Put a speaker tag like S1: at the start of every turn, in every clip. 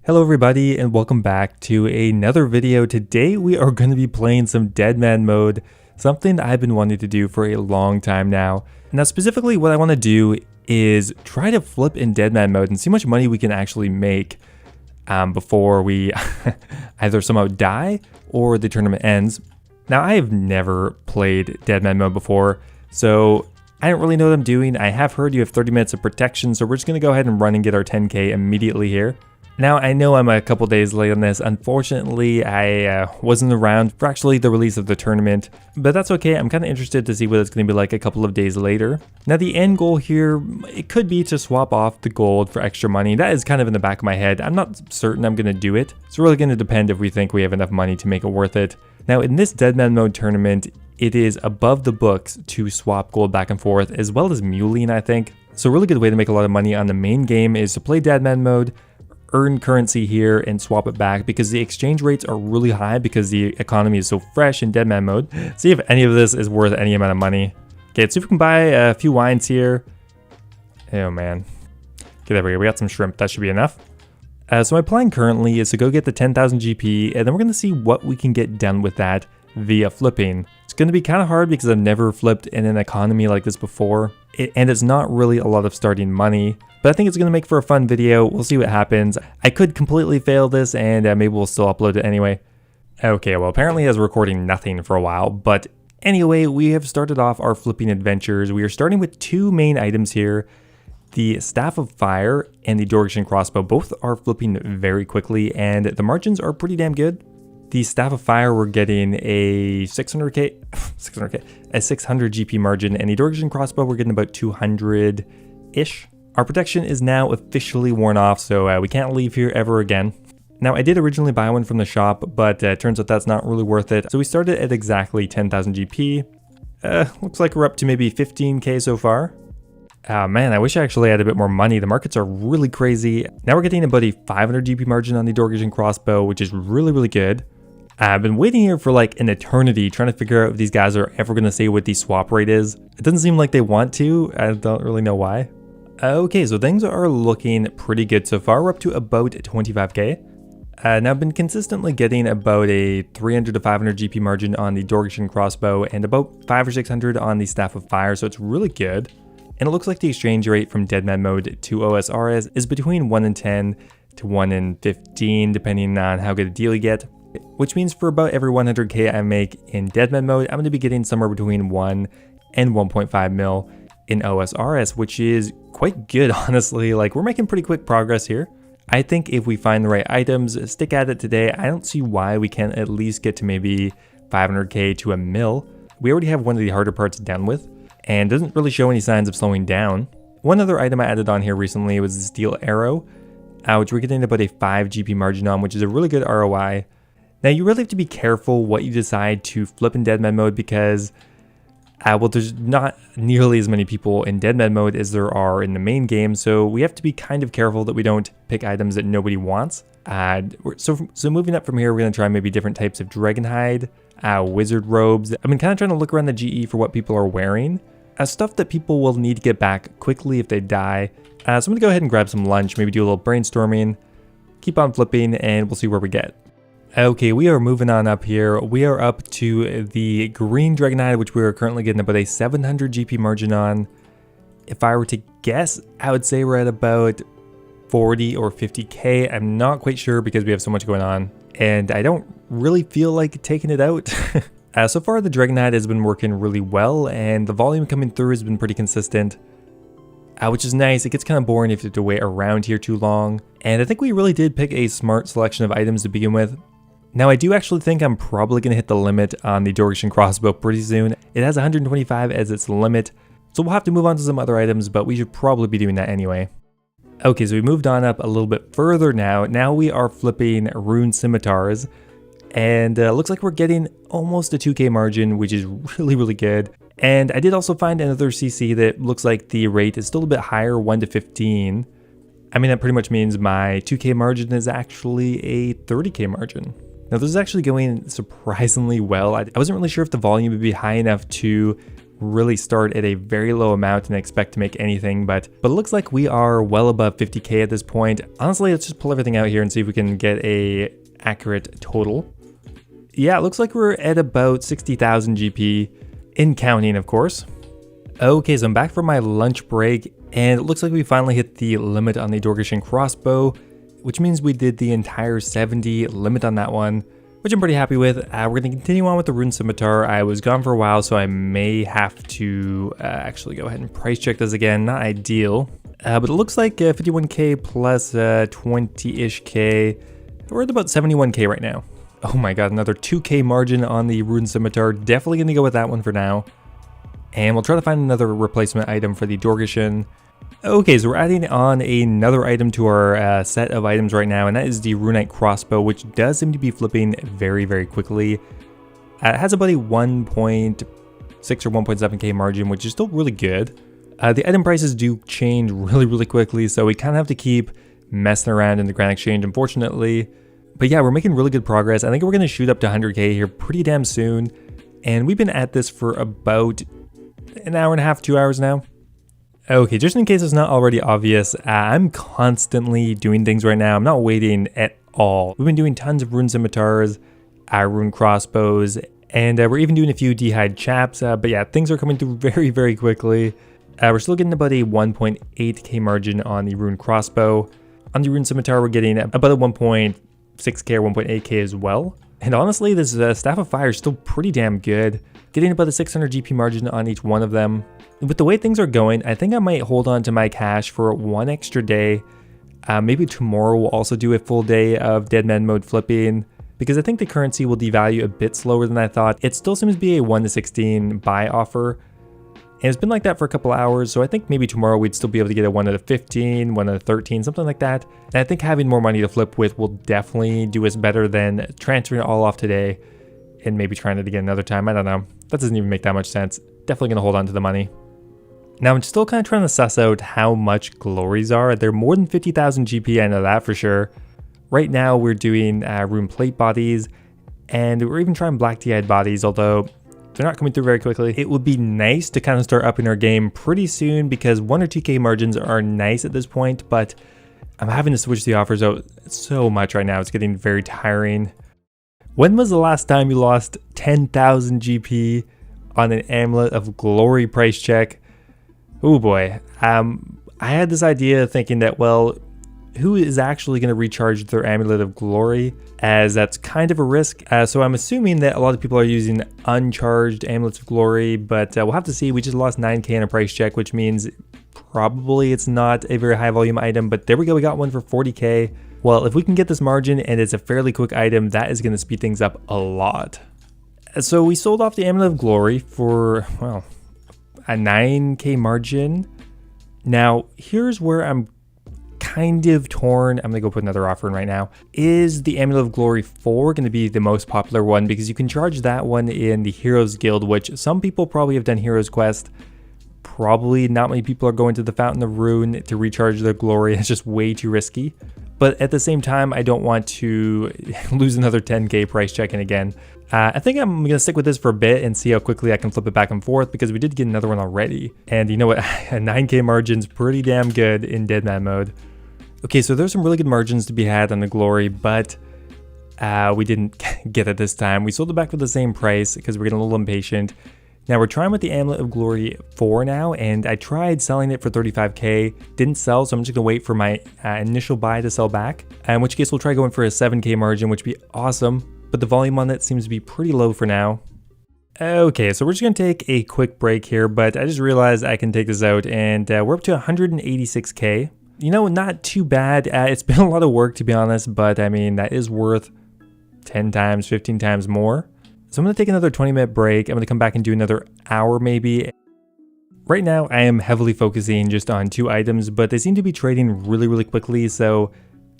S1: Hello everybody and welcome back to another video. Today we are going to be playing some Deadman mode, something I've been wanting to do for a long time now. Now specifically what I want to do is try to flip in Deadman mode and see how much money we can actually make before we either somehow die or the tournament ends. Now I have never played Deadman mode before, so I don't really know what I'm doing. I have heard you have 30 minutes of protection, so we're just going to go ahead and run and get our 10k immediately here. Now, I know I'm a couple days late on this. Unfortunately, I wasn't around for actually the release of the tournament, but that's okay. I'm kind of interested to see what it's going to be like a couple of days later. Now, the end goal here, it could be to swap off the gold for extra money. That is kind of in the back of my head. I'm not certain I'm going to do it. It's really going to depend if we think we have enough money to make it worth it. Now, in this Deadman mode tournament, it is above the books to swap gold back and forth, as well as muling, I think. So a really good way to make a lot of money on the main game is to play Deadman mode, earn currency here and swap it back, because the exchange rates are really high because the economy is so fresh in Deadman mode. See if any of this is worth any amount of money. Okay, let's see if we can buy a few wines here. Oh man. Okay, there we go. We got some shrimp. That should be enough. So my plan currently is to go get the 10,000 GP, and then we're going to see what we can get done with that via flipping. It's going to be kind of hard because I've never flipped in an economy like this before, and it's not really a lot of starting money. But I think it's going to make for a fun video. We'll see what happens. I could completely fail this and maybe we'll still upload it anyway. Okay, well apparently I was recording nothing for a while, but anyway, we have started off our flipping adventures. We are starting with two main items here. The Staff of Fire and the Runic Crossbow. Both are flipping very quickly and the margins are pretty damn good. The Staff of Fire, we're getting a 600 GP margin, and the Runic Crossbow, we're getting about 200-ish. Our protection is now officially worn off, so we can't leave here ever again. Now, I did originally buy one from the shop, but it turns out that's not really worth it. So we started at exactly 10,000 GP. Looks like we're up to maybe 15k so far. Man, I wish I actually had a bit more money. The markets are really crazy. Now we're getting about a 500 GP margin on the Runic Crossbow, which is really, really good. I've been waiting here for like an eternity, trying to figure out if these guys are ever going to say what the swap rate is. It doesn't seem like they want to. I don't really know why. Okay, so things are looking pretty good so far. We're up to about 25k. Now I've been consistently getting about a 300 to 500 GP margin on the Runic Crossbow and about 500 or 600 on the Staff of Fire, so it's really good. And it looks like the exchange rate from Deadman mode to OSRS is between 1 in 10 to 1 in 15, depending on how good a deal you get. Which means for about every 100k I make in Deadman mode, I'm going to be getting somewhere between 1 and 1.5 mil in OSRS, which is quite good, honestly. Like, we're making pretty quick progress here. I think if we find the right items, stick at it today, I don't see why we can't at least get to maybe 500k to a mil. We already have one of the harder parts done with, and doesn't really show any signs of slowing down. One other item I added on here recently was the Steel Arrow, which we're getting about a 5 GP margin on, which is a really good ROI. Now, you really have to be careful what you decide to flip in Deadman mode because well, there's not nearly as many people in Deadman mode as there are in the main game, so we have to be kind of careful that we don't pick items that nobody wants. So moving up from here, we're going to try maybe different types of dragon hide, wizard robes. I've been kind of trying to look around the GE for what people are wearing, stuff that people will need to get back quickly if they die. So I'm going to go ahead and grab some lunch, maybe do a little brainstorming, keep on flipping, and we'll see where we get. Okay, we are moving on up here. We are up to the green dragonite, which we are currently getting about a 700 GP margin on. If I were to guess, I would say we're at about 40 or 50k. I'm not quite sure because we have so much going on, and I don't really feel like taking it out. So far, the dragonite has been working really well, and the volume coming through has been pretty consistent, which is nice. It gets kind of boring if you have to wait around here too long, and I think we really did pick a smart selection of items to begin with. Now, I do actually think I'm probably going to hit the limit on the Runic Crossbow pretty soon. It has 125 as its limit, so we'll have to move on to some other items, but we should probably be doing that anyway. Okay, so we moved on up a little bit further now. Now we are flipping Rune Scimitars, and looks like we're getting almost a 2k margin, which is really, really good. And I did also find another CC that looks like the rate is still a bit higher, 1 to 15. I mean, that pretty much means my 2k margin is actually a 30k margin. Now, this is actually going surprisingly well. I wasn't really sure if the volume would be high enough to really start at a very low amount and expect to make anything, but it looks like we are well above 50k at this point. Honestly, let's just pull everything out here and see if we can get a accurate total. Yeah, it looks like we're at about 60,000 GP, in counting, of course. Okay, so I'm back from my lunch break, and it looks like we finally hit the limit on the Runic Crossbow, which means we did the entire 70 limit on that one, which I'm pretty happy with. We're going to continue on with the Rune Scimitar. I was gone for a while, so I may have to actually go ahead and price check this again. Not ideal, but it looks like 51k plus 20-ish k. We're at about 71k right now. Oh my god, another 2k margin on the Rune Scimitar. Definitely going to go with that one for now. And we'll try to find another replacement item for the Dorgishan. Okay, so we're adding on another item to our set of items right now, and that is the Runic Crossbow, which does seem to be flipping very, very quickly. It has about a 1.6 or 1.7k margin, which is still really good. The item prices do change really, really quickly, so we kind of have to keep messing around in the Grand Exchange, unfortunately. But yeah, we're making really good progress. I think we're going to shoot up to 100k here pretty damn soon. And we've been at this for about an hour and a half, 2 hours now. Okay, just in case it's not already obvious, I'm constantly doing things right now. I'm not waiting at all. We've been doing tons of Rune Scimitars, Rune Crossbows, and we're even doing a few Dehyde Chaps. But yeah, things are coming through very, very quickly. We're still getting about a 1.8k margin on the Rune Crossbow. On the Rune Scimitar, we're getting about a 1.6k or 1.8k as well. And honestly, this Staff of Fire is still pretty damn good. Getting about a 600 GP margin on each one of them. With the way things are going, I think I might hold on to my cash for one extra day. Maybe tomorrow we'll also do a full day of Deadman mode flipping, because I think the currency will devalue a bit slower than I thought. It still seems to be a 1 to 16 buy offer. And it's been like that for a couple hours, so I think maybe tomorrow we'd still be able to get a 1 out of 15, 1 out of 13, something like that. And I think having more money to flip with will definitely do us better than transferring it all off today and maybe trying it again another time. I don't know. That doesn't even make that much sense. Definitely going to hold on to the money. Now I'm still kind of trying to suss out how much glories are. They're more than 50,000 GP, I know that for sure. Right now we're doing rune plate bodies, and we're even trying black Dehyde bodies, although they're not coming through very quickly. It would be nice to kind of start upping our game pretty soon, because 1 or 2k margins are nice at this point, but I'm having to switch the offers out so much right now. It's getting very tiring. When was the last time you lost 10,000 GP on an Amulet of Glory price check? Oh boy. I had this idea thinking that, well, who is actually going to recharge their Amulet of Glory, as that's kind of a risk. So I'm assuming that a lot of people are using uncharged Amulets of Glory, but we'll have to see. We just lost 9k in a price check, which means probably it's not a very high volume item, but there we go. We got one for 40k. Well, if we can get this margin and it's a fairly quick item, that is going to speed things up a lot. So we sold off the Amulet of Glory for, well, a 9k margin. Now, here's where I'm kind of torn. I'm gonna go put another offer in right now. Is the Amulet of Glory 4 going to be the most popular one? Because you can charge that one in the Heroes Guild, which some people probably have done Heroes Quest. Probably not many people are going to the Fountain of Rune to recharge their glory. It's just way too risky. But at the same time, I don't want to lose another 10k price check-in again. I think I'm going to stick with this for a bit and see how quickly I can flip it back and forth, because we did get another one already. And you know what? A 9k margin's pretty damn good in Deadman mode. Okay, so there's some really good margins to be had on the Glory, but we didn't get it this time. We sold it back for the same price because we're getting a little impatient. Now we're trying with the Amulet of Glory 4 now, and I tried selling it for 35k. Didn't sell, so I'm just going to wait for my initial buy to sell back. In which case we'll try going for a 7k margin, which would be awesome. But the volume on it seems to be pretty low for now. Okay, so we're just going to take a quick break here, but I just realized I can take this out, and we're up to 186k. You know, not too bad. It's been a lot of work, to be honest, but I mean, that is worth 10 times, 15 times more. So I'm going to take another 20-minute break. I'm going to come back and do another hour maybe. Right now, I am heavily focusing just on 2 items, but they seem to be trading really, really quickly, so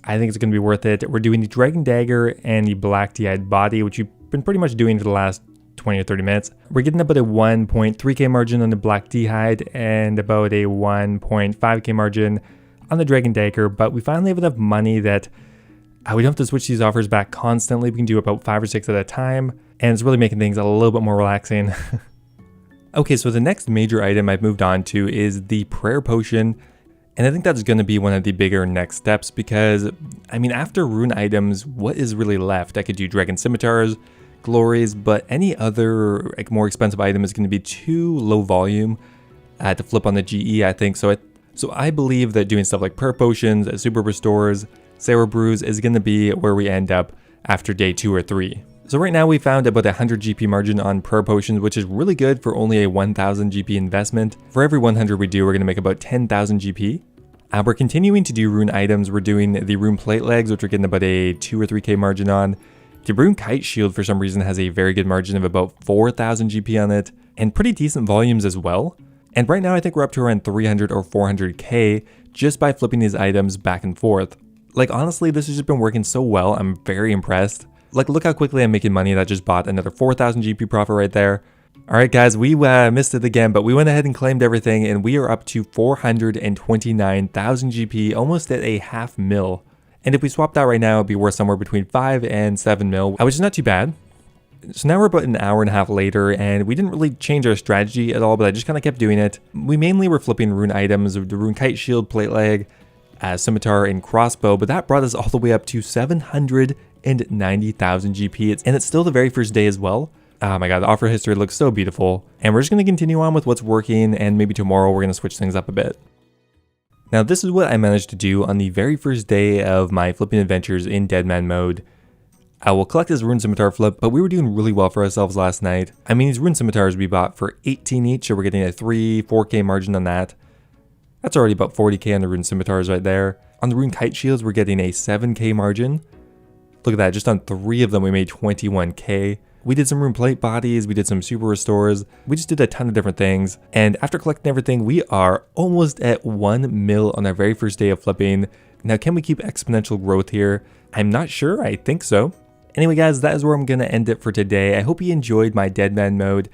S1: I think it's going to be worth it. We're doing the Dragon Dagger and the Black Dehyde Body, which we've been pretty much doing for the last 20 or 30 minutes. We're getting about a 1.3k margin on the Black Dehyde and about a 1.5k margin on the Dragon Dagger, but we finally have enough money that we don't have to switch these offers back constantly. We can do about 5 or 6 at a time, and it's really making things a little bit more relaxing. Okay, so the next major item I've moved on to is the prayer potion. And I think that's going to be one of the bigger next steps because, I mean, after rune items, what is really left? I could do Dragon Scimitars, Glories, but any other like more expensive item is going to be too low volume to flip on the GE, I think. So I believe that doing stuff like prayer potions, super restores, Sarah brews is going to be where we end up after day 2 or 3. So right now we found about 100 GP margin on prayer potions, which is really good for only a 1000 GP investment. For every 100 we do, we're going to make about 10,000 GP. We're continuing to do rune items. We're doing the rune plate legs, which we're getting about a 2 or 3k margin on. The rune kite shield for some reason has a very good margin of about 4,000 GP on it, and pretty decent volumes as well. And right now I think we're up to around 300 or 400k just by flipping these items back and forth. Like honestly, this has just been working so well. I'm very impressed. Like look how quickly I'm making money. That just bought another 4,000 GP profit right there. Alright guys, we missed it again, but we went ahead and claimed everything and we are up to 429,000 GP, almost at a half mil. And if we swapped out right now, it'd be worth somewhere between 5 and 7 mil, which is not too bad. So now we're about an hour and a half later and we didn't really change our strategy at all, but I just kind of kept doing it. We mainly were flipping rune items, the rune kite shield, plate leg, scimitar, and crossbow, but that brought us all the way up to 790,000 GP, and it's still the very first day as well. Oh my god, the offer history looks so beautiful. And we're just going to continue on with what's working, and maybe tomorrow we're going to switch things up a bit. Now this is what I managed to do on the very first day of my flipping adventures in Deadman mode. I will collect this Rune Scimitar flip, but we were doing really well for ourselves last night. I mean, these Rune Scimitars we bought for 18 each, so we're getting a 3-4k margin on that. That's already about 40k on the Rune Scimitars right there. On the Rune Kite Shields, we're getting a 7k margin. Look at that, just on 3 of them we made 21k. We did some rune plate bodies, we did some super restores, we just did a ton of different things. And after collecting everything, we are almost at 1 mil on our very first day of flipping. Now, can we keep exponential growth here? I'm not sure, I think so. Anyway guys, that is where I'm going to end it for today. I hope you enjoyed my Deadman mode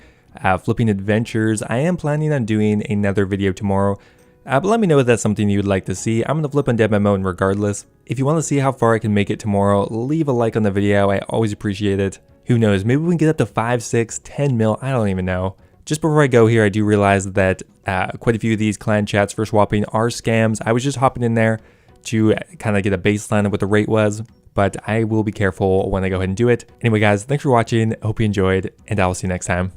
S1: flipping adventures. I am planning on doing another video tomorrow. But let me know if that's something you would like to see. I'm going to flip on Deadman mode regardless. If you want to see how far I can make it tomorrow, leave a like on the video. I always appreciate it. Who knows, maybe we can get up to 5, 6, 10 mil, I don't even know. Just before I go here, I do realize that quite a few of these clan chats for swapping are scams. I was just hopping in there to kind of get a baseline of what the rate was, but I will be careful when I go ahead and do it. Anyway guys, thanks for watching, hope you enjoyed, and I'll see you next time.